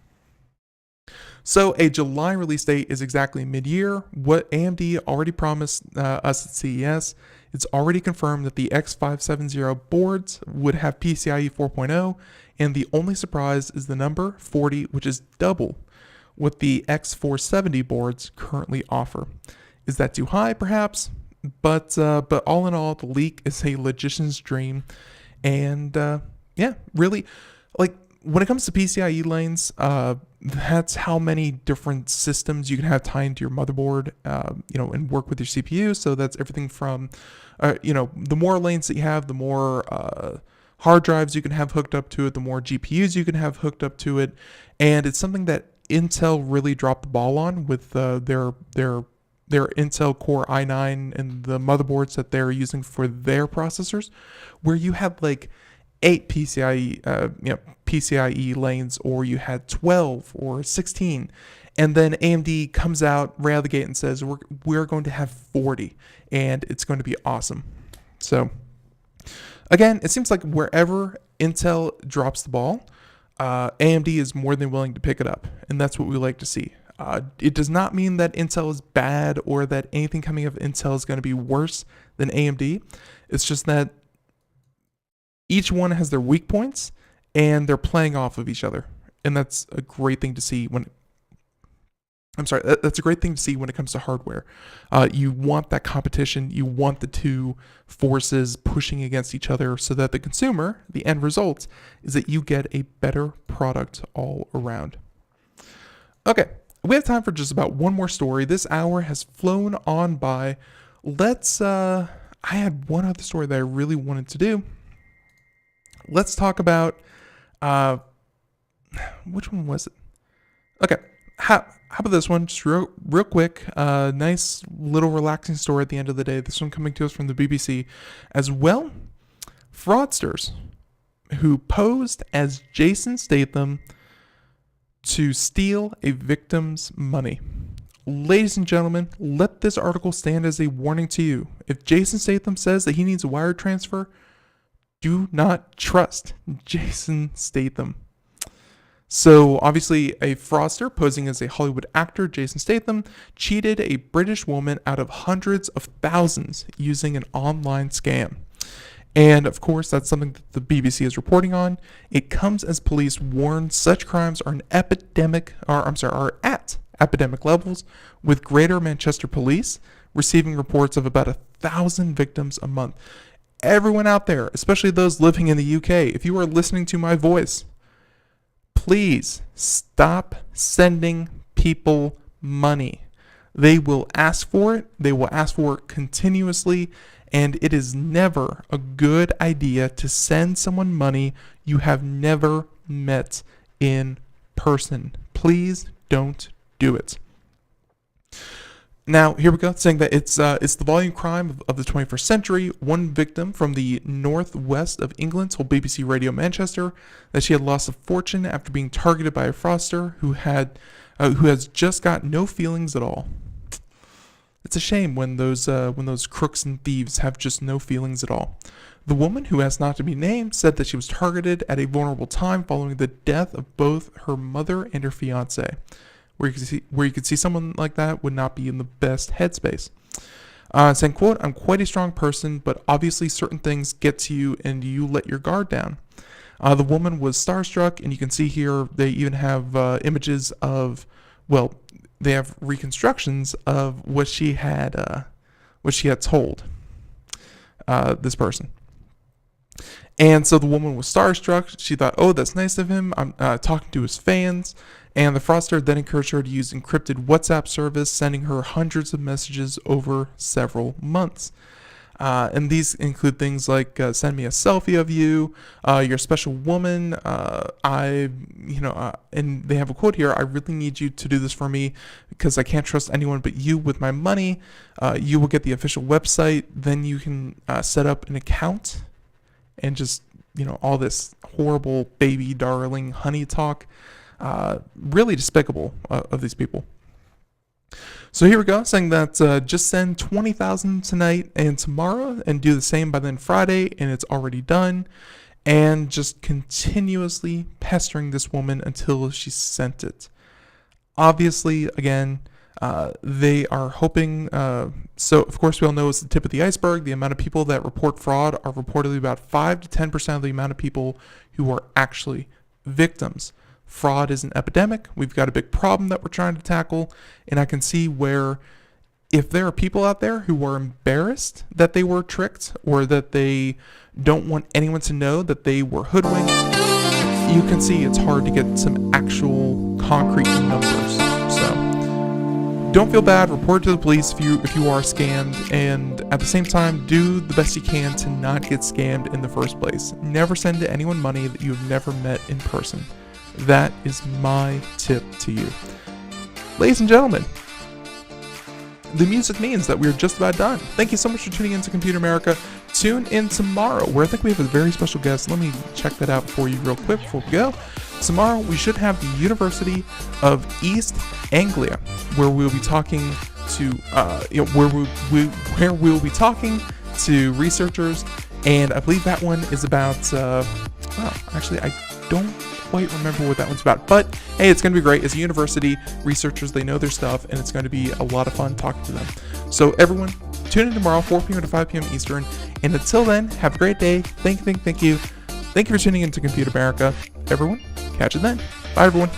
So a July release date is exactly mid-year. What AMD already promised us at CES, it's already confirmed that the X570 boards would have PCIe 4.0, and the only surprise is the number 40, which is double what the X470 boards currently offer. Is that too high, perhaps? But all in all, the leak is a logician's dream. And really, when it comes to PCIe lanes, that's how many different systems you can have tied into your motherboard, and work with your CPU. So that's everything from, the more lanes that you have, the more hard drives you can have hooked up to it, the more GPUs you can have hooked up to it. And it's something that Intel really dropped the ball on with their Intel Core i9 and the motherboards that they're using for their processors, where you had 8 PCIe lanes, or you had 12 or 16, and then AMD comes out right out of the gate and says we're going to have 40, and it's going to be awesome. So again, it seems like wherever Intel drops the ball, AMD is more than willing to pick it up, and that's what we like to see. It does not mean that Intel is bad or that anything coming of Intel is going to be worse than AMD. It's just that each one has their weak points and they're playing off of each other. And that's a great thing to see that's a great thing to see when it comes to hardware. You want that competition. You want the two forces pushing against each other so that the consumer, the end result, is that you get a better product all around. Okay, we have time for just about one more story. This hour has flown on by. I had one other story that I really wanted to do. Let's talk about, which one was it? Okay, how about this one? Just real quick, nice little relaxing story at the end of the day. This one coming to us from the BBC as well. Fraudsters who posed as Jason Statham to steal a victim's money. Ladies and gentlemen, let this article stand as a warning to you. If Jason Statham says that he needs a wire transfer, do not trust Jason Statham. So obviously a fraudster posing as a Hollywood actor, Jason Statham, cheated a British woman out of hundreds of thousands using an online scam. And of course, that's something that the BBC is reporting on. It comes as police warn such crimes are at epidemic levels, with Greater Manchester Police receiving reports of about 1,000 victims a month. Everyone out there, especially those living in the UK, if you are listening to my voice, please stop sending people money. They will ask for it. They will ask for it continuously. And it is never a good idea to send someone money you have never met in person. Please don't do it. Now, here we go, saying that it's the volume crime of the 21st century. One victim from the northwest of England told BBC Radio Manchester that she had lost a fortune after being targeted by a fraudster who has just got no feelings at all. It's a shame when those crooks and thieves have just no feelings at all. The woman, who has not to be named, said that she was targeted at a vulnerable time following the death of both her mother and her fiance. Where you could see someone like that would not be in the best headspace. Saying, quote, "I'm quite a strong person, but obviously certain things get to you and you let your guard down." The woman was starstruck, and you can see here they even have images of, they have reconstructions of what she had told this person. And so the woman was starstruck. She thought, "Oh, that's nice of him. I'm talking to his fans." And the fraudster then encouraged her to use encrypted WhatsApp service, sending her hundreds of messages over several months. And these include things like, "Send me a selfie of you. You're a special woman. And they have a quote here: "I really need you to do this for me because I can't trust anyone but you with my money. You will get the official website. Then you can set up an account." And just, all this horrible baby darling honey talk. Really despicable of these people. So here we go, saying that just send 20,000 tonight and tomorrow and do the same by then Friday, and it's already done. And just continuously pestering this woman until she sent it. Obviously, again, they are hoping, so of course we all know it's the tip of the iceberg. The amount of people that report fraud are reportedly about 5 to 10% of the amount of people who are actually victims. Fraud is an epidemic. We've got a big problem that we're trying to tackle, and I can see where if there are people out there who are embarrassed that they were tricked or that they don't want anyone to know that they were hoodwinked, you can see it's hard to get some actual concrete numbers. So don't feel bad. Report to the police if you are scammed, and at the same time, do the best you can to not get scammed in the first place. Never send to anyone money that you've never met in person. That is my tip to you. Ladies and gentlemen, the music means that we're just about done. Thank you so much for tuning in to Computer America. Tune in tomorrow, where I think we have a very special guest. Let me check that out for you real quick before we go. Tomorrow, we should have the University of East Anglia, where we'll be talking to, where we'll be talking to researchers, and I believe that one is about, actually, I don't quite remember what that one's about, but hey, it's going to be great. It's a university, researchers, they know their stuff, and it's going to be a lot of fun talking to them. So everyone, tune in tomorrow, 4 p.m. to 5 p.m. Eastern, and until then, have a great day. Thank you for tuning in to Computer America. Everyone, catch you then. Bye, everyone.